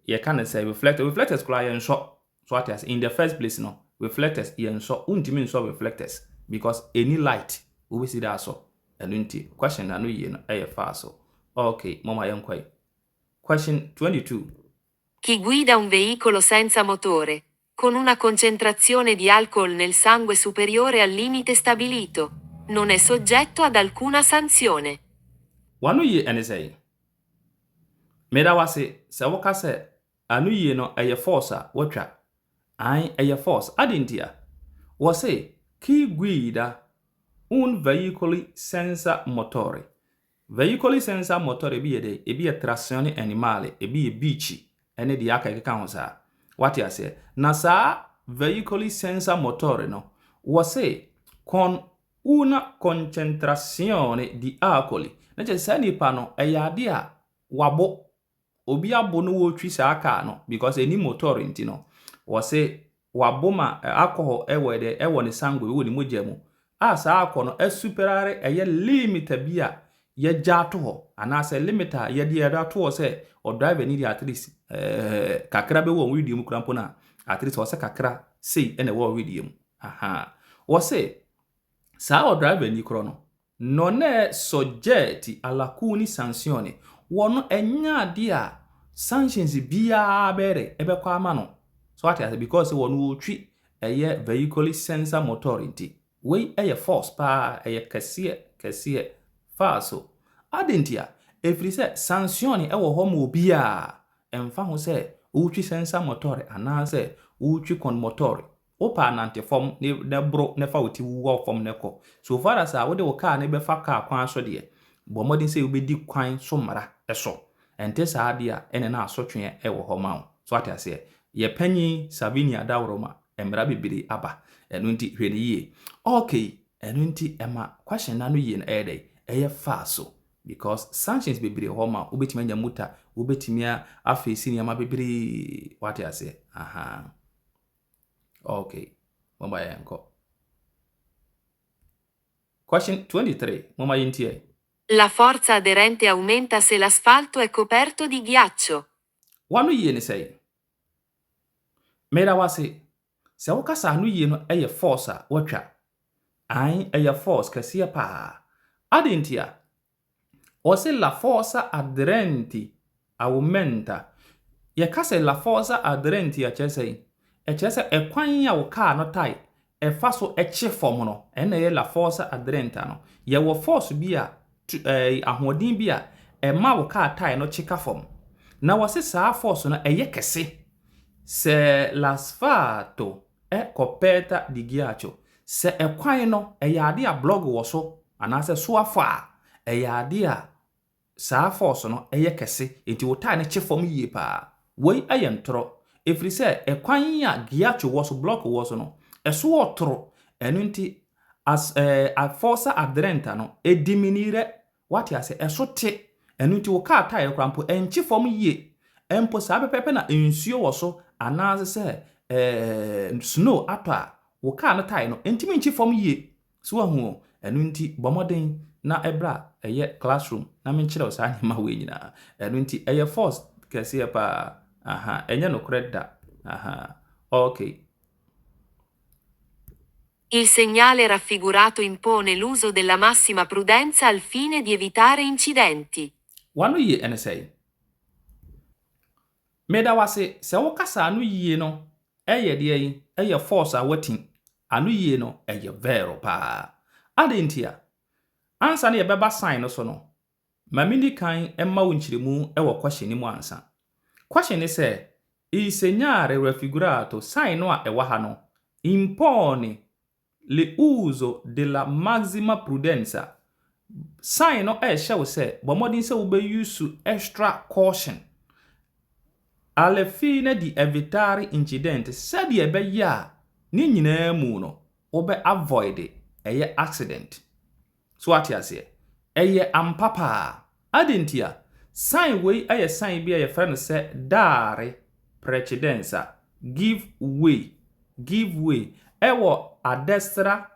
ye can say reflectors kula ye nso so at as in the first place no reflectors ye nso untimi nso reflectors because any light we see that so enunti question na no ye no eye fa so. Okay, mama yenkwai. Question 22. Chi guida un veicolo senza motore con una concentrazione di alcol nel sangue superiore al limite stabilito non è soggetto ad alcuna sanzione. Wanu ye ene say. Meda wase se woka se anu ye no eye force a watwa. An eye force adentia. Wase chi guida un veicolo senza motore. Veicoli senza motore bi yede ebi trazione animale ebi bici ene di aka keka ho sa what you say na sa veicoli senza motore no wase con una concentrazione di alcoli na je sa nipa no eyade a wabo obi abo no wo twi sa aka no because eni motor nti no wase wabo ma alcohol ewo ne sangue wo ni mogya mu a sa alcohol no superare eye limit bia ye jato ho anase limiter ye di ada to se o driver ni di at least kakra be wo video mu krampo na at least o se kakra sei ene wo video mu aha wo se sa o driver ni kro no non è soggetti all'alcuni sanzioni. Wono enya dia sanctions biya bere ebe kwa mano. So what is because wono twi eye vehicle sensor motority. We eye force pa eye kese faso. Adentia efri se sanction ewo ho mo biya emfa ho se utwi sensor motor anase utwi kon motor. Opa nante form ne bro ne fa woti wo form ne ko so far as a wo de wo car ne be fa car kwan so de bo modin say obedi kwan so mara eso ente sa ade a ene na asotwe e wo ho ma so ate ase ye panyi Savinia Dawroma emra bibiri aba enu nti hwene yie okay enu nti ema question na no yie na ede eye fa so because sanctions bibiri ho ma obetimi anya muta obetimi afesi ni ama bibiri wate ase aha. Okay, mama yanko. Question 23, mama yintie. La forza aderente aumenta se l'asfalto è coperto di ghiaccio. Wanu yie ni say. Mera wase. Se wokasa anu yie no eye force a watwa. Ai eye force kase pa. Adentia. Ose la forza aderente aumenta. Ye kase la forza aderente a chese. Echese ekwan ya wo car no tai efa so eche form no ena ye la force adrenta no ye wo force bi a ahoden bi a ema wo car tai no chika form na wo se sa force no eye kese se l'asfalto e coperta di ghiaccio se ekwan no eye ade a blog wo so anase so afa eye ade a sa force no eye kese enti wo tai no che form yie pa wei aye ntro efri se ekwan ya ghiaccio wo so block wo so no eso otro enu nti as a force adrenta no ediminire wati ase eso te enu nti wo ka tae krampo enchi form yie empo sa pepepe na ensuo wo so anase se snow atwa wo ka no tae no entimi enchi form yie so ahu enu nti bomoden na ebra eye classroom na menchire wo sa nyima we nyina enu nti eye force kese pa aha enye no credda aha okay. Il segnale raffigurato impone l'uso della massima prudenza al fine di evitare incidenti. Wanu ye ene say. Meda wase se wokasa anu yie no eye de yi eye force a watin anu yie no eye vero pa. Adentia. Ansa na ye beba sign no so no. Mamini kan emma wonchiremu e wo question ni mu ansa. Question ni se il segnale raffigurato sign no a e wa ha no impone l'uso della massima prudenza. Sign no show se bomodin se ube use extra caution alle fine di evitare incidenti se di ebe ya ni nyina mu no ube avoid eye accident. So what you say eye ampapa adentia sign we eye sign bi eye friend se dare precedenza give way ewo adestra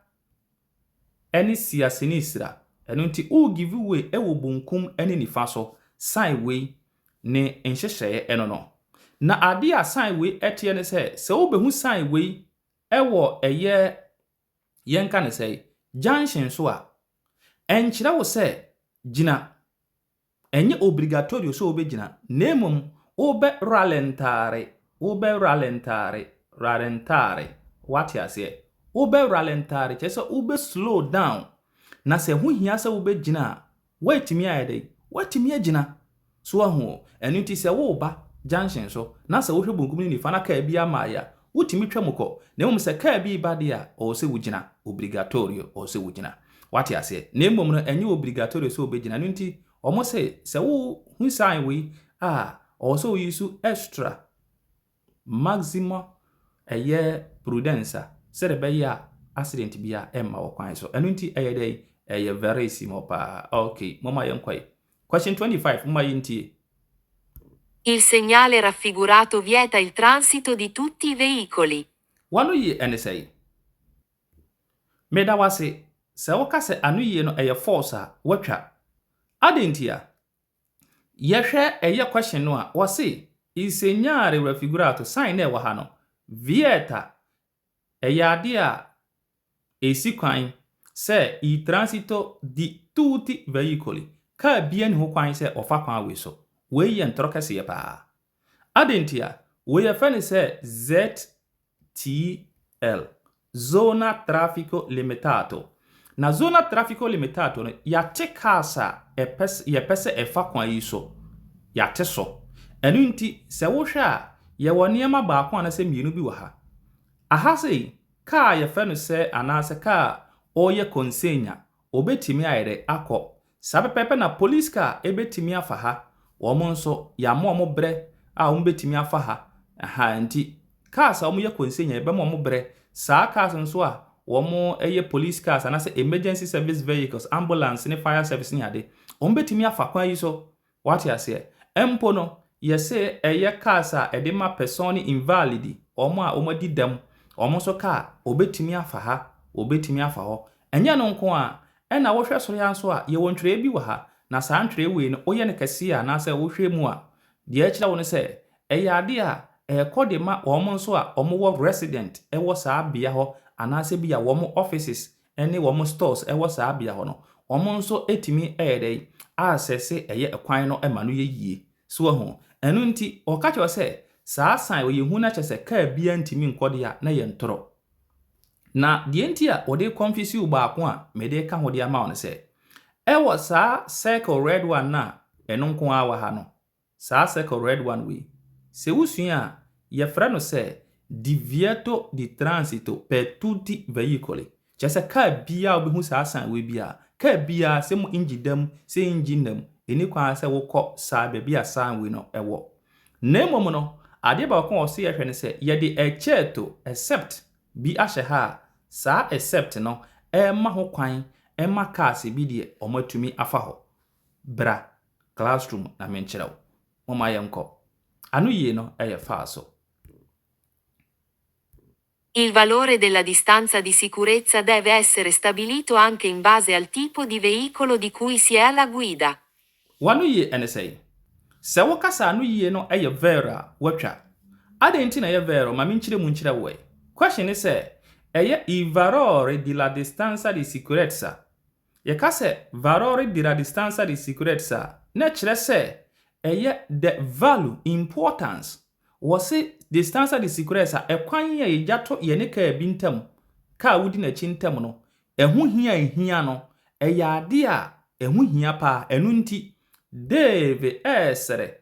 eni sinistra enu nti o give way ewo bunkum eni nifa so sign we ne enhyehyeye eno no na ade a sign we etie ne se wo behu sign we ewo eye yenka ne se junction so a enkyere wo se gina enye obligatorio so obegina nemum obe ralentare what you say obe ralentare chese obe slow down na se hu hia se obe gina waitimi ayede watimi agina so ahu enu ti se wo ba junction so na se wo hwe bunkum ni fa na ka bia ma ya wotimi twamko nemum se ka bi ba de a o se wugina obligatorio o se wugina what you say nemum no enye obligatorio so obe gina enu ti omo se wo hu sign we also use extra maximum eye prudenza serebe ya accident bia emma okwan so enu nti eye dey eye very simple pa okay mama yenkwai question 25 mama yinti. Il segnale raffigurato vieta il transito di tutti i veicoli. Wanu ye ene say meda wase se wokase anu ye no eye force a watwa adentia yehwe eye question no a wase il segnale raffigurato sign na wa ha no vieta eye ade a esi kwan se il transito di tutti veicoli ka bien ho kwan se ofa kwan we so we ye ntoro kese ye pa adentia we ye fene se ZTL zona traffico limitato na zona traffico limitato no ya te kasa ye pese efa kwan yi so ya te so enu nti se wo hwe a ye woni ma ba kwan na se mienu bi wa ha aha sei ka ye fene se anase ka oye konsenya obetimi ayere akọ sabepepe na police car ebetimi afa ha womo nso ya mo bre a betimi afa ha aha nti cars a womo ye konsenya ebe mo bre saa cars nso a womo eye police cars anase emergency service vehicles ambulance ne fire service ni ade betimi afa kwan yi so what ya say empo no ye say eye cars a ede ma person invalid womo a womo di dem womo so car obetimi afa ha obetimi afa ho enya no nko a ena wo hwe soro ya nso a ye wontwere bi wa ha na saa ntwere we no oye ne kase a na se wo hwe mu a de akira wo ne se ade a ekode ma omo nso a omo wo resident wo saa bia ho anase bi a wo offices ene wo stores wo saa bia ho no omo nso etimi ede asese ekwan no ema no ye yie so ho enu nti o ka che se saa san wo ye hu na che se ka bia ntimi nkode a na ye ntoro na die nti a ode confuse u baako a mede ka ho de ama on se wo saa circle red one na eno nko a wa ha no saa circle red one we se usua ye fra no se divieto di transito per tutti veicoli chese ka bia obehu saa san we bia ka bia se mu engine se engine nam eni kwa se wokọ saa be bia san we no ewo na emom no ade ba ko o se ye hwe ne se ye de echeto except bi ahye ha saa except no ma ho kwan ma cars bi de omatumi afa ho bra classroom na menkyerɛw moma yenko anu ye no fa so. Il valore della distanza di sicurezza deve essere stabilito anche in base al tipo di veicolo di cui si è alla guida. Wanu ye ene sei se wo kasa anu ye no vera watwa adenti na vera ma menkyerɛ mu nkyerɛ we question is il valore della distanza di sicurezza. Ye kase valore della distanza di sicurezza ne kyerɛ se the value importance wose distanza di sicurezza ekwan ye yato ye ne ka bi ntam ka wudi na chi ntam no ehu hia no ade a ehu hia pa enu nti deve essere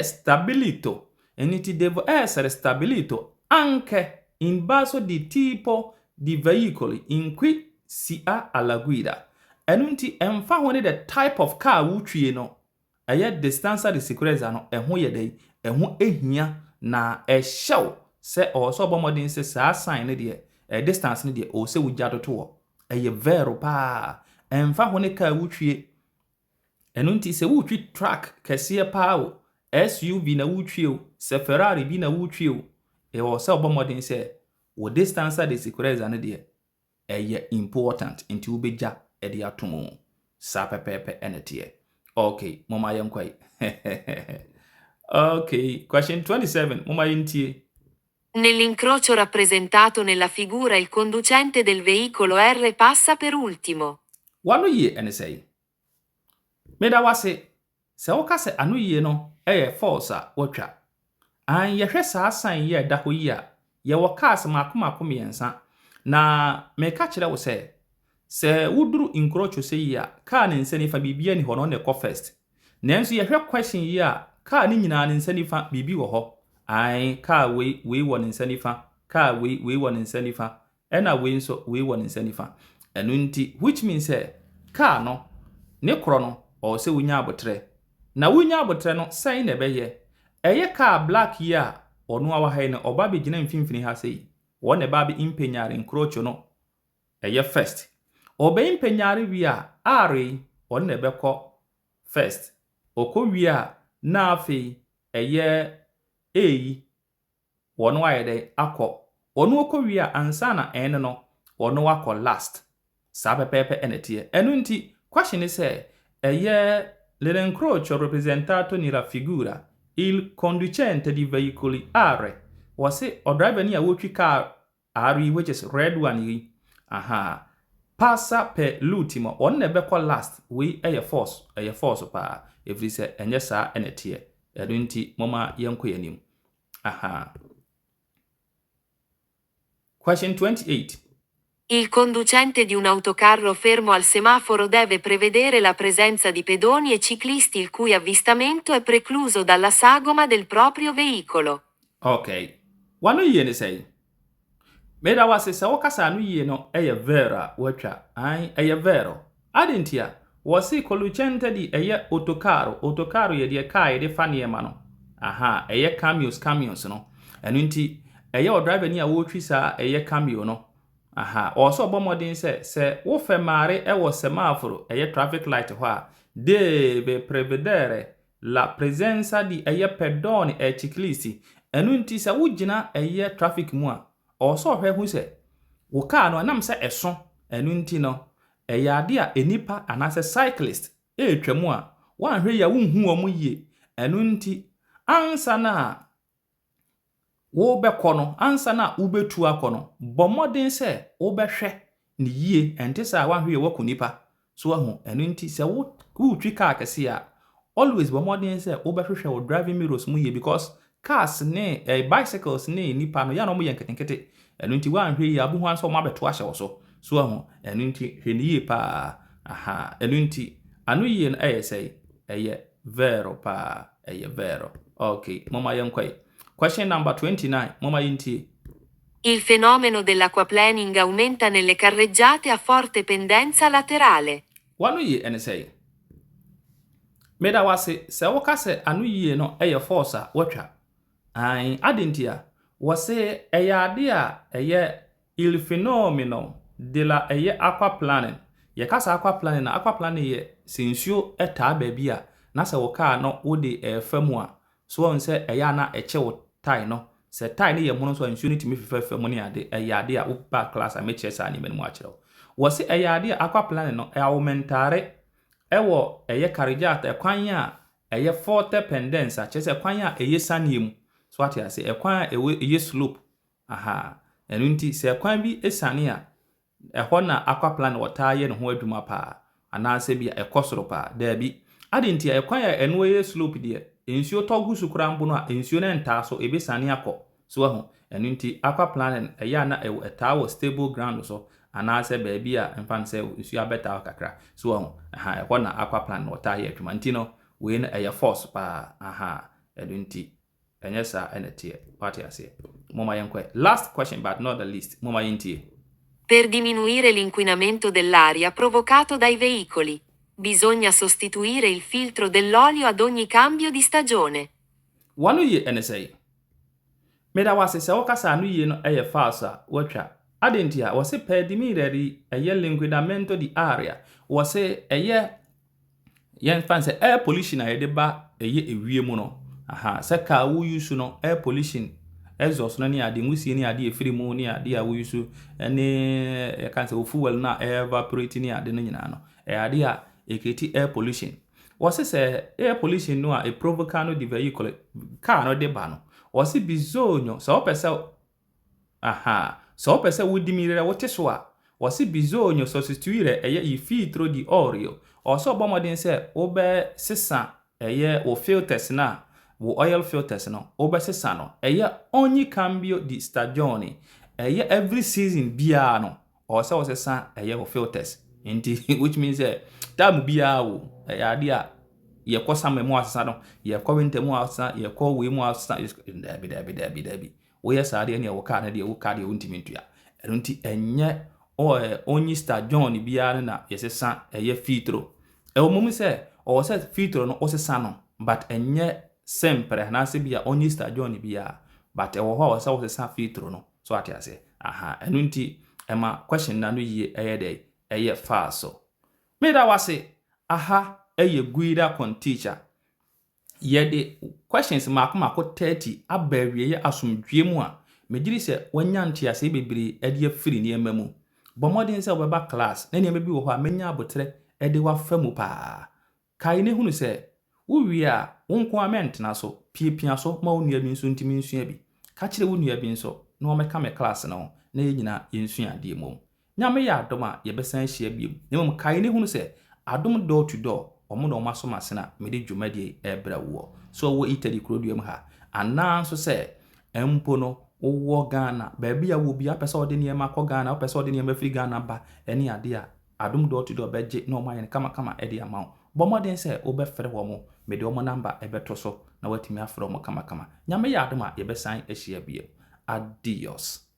stabilito eniti deve essere stabilito anche in base di tipo di veicoli in cui si ha alla guida. Enunti emfa ho ne the type of car wutwie no distanza di sicurezza no eho ye dei eho ehia na ehyew se o so bomodin se saa sign ne de distance ne de o se wugya doto vero pa emfa ho ne car wutwie enunti se wutwi truck kese pa o SUV na wutwie o se Ferrari bi na wutwie o o se bomodin se wo distanza di sicurezza ne de important inti ubegya edi atomo sa pepepe enetie. Okay, mama yankwai. Okay, question 27, mama yintie. Nell'incrocio rappresentato nella figura il conducente del veicolo R passa per ultimo. Wanu ye ene sei. Meda wase se wokase anu ye no force wotwa. An ye hwe saa san ye da ho yi a ye wokas makoma miensa na meka kire wo se wuduru incrocio se yi a ka ne nsanifa bibia ni hono ne ko first. Nanso ye hwe question yi a ka ne nyina ne nsanifa bibi wo ho. Ai ka we wo ne nsanifa, ka we wo ne nsanifa, ena we nso we wo ne nsanifa. Enu nti which means ka no ne kro no o se wunya abotre. Na wunya abotre no sai na beye. Ka black yi a onu awa hai na oba be gina mfimfini ha sei. Wo ne ba be impenyare incrocio no first. Obe impenyare wi a are on ne beko first. Oko wi a na afi eyi wono ayede akọ onu oko wi a ansa na en no wono akọ last sa pepepe enetie enu nti question is l'encrocio rappresentato nella figura il conducente di veicoli are wase o driver ni a wotwi car are which is red one yi aha passa per l'ultimo on ne be call last we force pa every say enye sa enetie edunti mama yenko yanim aha. Question 28. Il conducente di un autocarro fermo al semaforo deve prevedere la presenza di pedoni e ciclisti il cui avvistamento è precluso dalla sagoma del proprio veicolo. Okay. Wanu ye ne say. Meda wase se wokasa anu ye no eye vera watwa an eye vero. Adentia wose conducente di eye autocarro ye de car ye de fa ne ma no. Aha, eye cameos no. Enu nti eye o driver ni a wo twi sa eye cameo no. Aha, also bomodin se wo fe mare e wo semaforo eye traffic light ho a deve prevedere la presenza di eye pedoni e ciclisti. Enu nti se wo gina eye traffic mu a also hwe hu se wo car no anam se eso. Enu nti no eye ade a enipa anase cyclist e twam a wan hwe ya wonhu omo yie. Enu nti ansa na wo be kono ansa na ubetu akono bomodin se wo be hwe ni yie ente sa wan hwe wo kunipa so ahu enu nti se wo twi car kese a always bomodin se wo be hwe wo driving mirrors mu yie because cars ne bicycles ne nipa no ya no mo ye nketenkete enu nti wan hwe ya abuhu ansa wo mabeto ahye wo so ahu enu nti hwe ni yie pa aha enu nti anu yie no say vero pa vero. Okay mama yankwai. Question number 29. Mama yinti. Il fenomeno dell'acquaplaning aumenta nelle carreggiate a forte pendenza laterale. Wanu ye ene say. Meda wase se wokase anu ye no force watwa. Ai adentia wase ade a il fenomeno della aquaplaning. Ye kasa aquaplaning na aquaplaning ye sinsuo eta ba bia na se woka no wode famu a so won se na eche wo tai no se tai ne ye mono so nsuo ni timi fefa mu ne ade ade a wo ba class a meche sa ni menmu a kire wo se ade aquaplaning no aumentare wo carreggiata kwan a forte pendenza chese kwan a saniem so ati ase kwan a slope aha enu nti se kwan bi esane a ho na aquaplaning wota ye ne ho adwuma pa anase bia ekosoro pa da bi ade nti kwan a enu slope de ensuo togu sukurambo no a ensuo na nta so ebesane akọ so ahu enu nti aquaplaning na eta wo stable ground so anase ba bia mfan se ensuo abeta kakra so ahu aha ho na aquaplaning wota ye adwuma nti no we na force pa aha enu nti enye sa enetie what you say mama yankwe. Last question but not the least mama yinti. Per diminuire l'inquinamento dell'aria provocato dai veicoli bisogna sostituire il filtro dell'olio ad ogni cambio di stagione. Wanu ye NSA. Meda wase se okasa anu ye no falsa watwa. Adentia wase per diminuire l'inquinamento di aria. Wase yen fanse air pollution ayede ba ewie mu no. Aha, se ka wo use no air pollution exhaust no ni ade musie ni ade efiri mu ni ade a wo use ene kan se fuel na evaporate ni ade no nyina no. Ade a eketi air pollution. Wase se air pollution no a provocano di vehicle car no de ba no. Wase bizonyo so opese aha, so opese wo dimirere wote so a wase bizonyo sostituire i filtro di olio. Also bomodin se obe sesa o filters na wo oil filters no obe sesa no ogni cambio di stagione every season bia no also wo sesa o filters inti which means time bia wo ade a ye ko summer mu asesa no ye ko winter mu asesa ye ko we mu asesa dabi wo ye sa ade ne wo ka na de wo ka de untimi ntua nti enye ogni stagione bia na ye sesa filtro mum se o se filtro no o sesa no but enye sempre na se bia ogni stagione bia but wo ho o sesa filtro no so ati ase aha enu nti ema question na no yie falso meda wase aha guida con teacher ye de questions mako 30 abawie ye asomdwe mu a megiri se wanya ntia ase bebiri ade afiri ne emamu bomodin se obeba class na ne bi wo ho a menya abotre ede wa famu pa kai ne hunu se wo wi a wonko ament na so piepia so ma onua bi nso ntimi nsua bi ka kire wo nua bi nso na o meka me class no na ye nyina yensua ade mu nyame ya adom a yebesan hia biem nemom kae ne hunu se adom door to door omo na omaso masena mede dwumade ebra wo so wo Italy kroduam ha ananso se empo no wo Ghana baabi a wo bia pese ode niema akọ Ghana pese ode niema firi Ghana ba ene ade a adom door to door beje na omaye kama ede ama bomoden se obefere wo mo mede omo number ebeto so na watimi afro mo kama nyame ya adom a yebesan hia biem adios.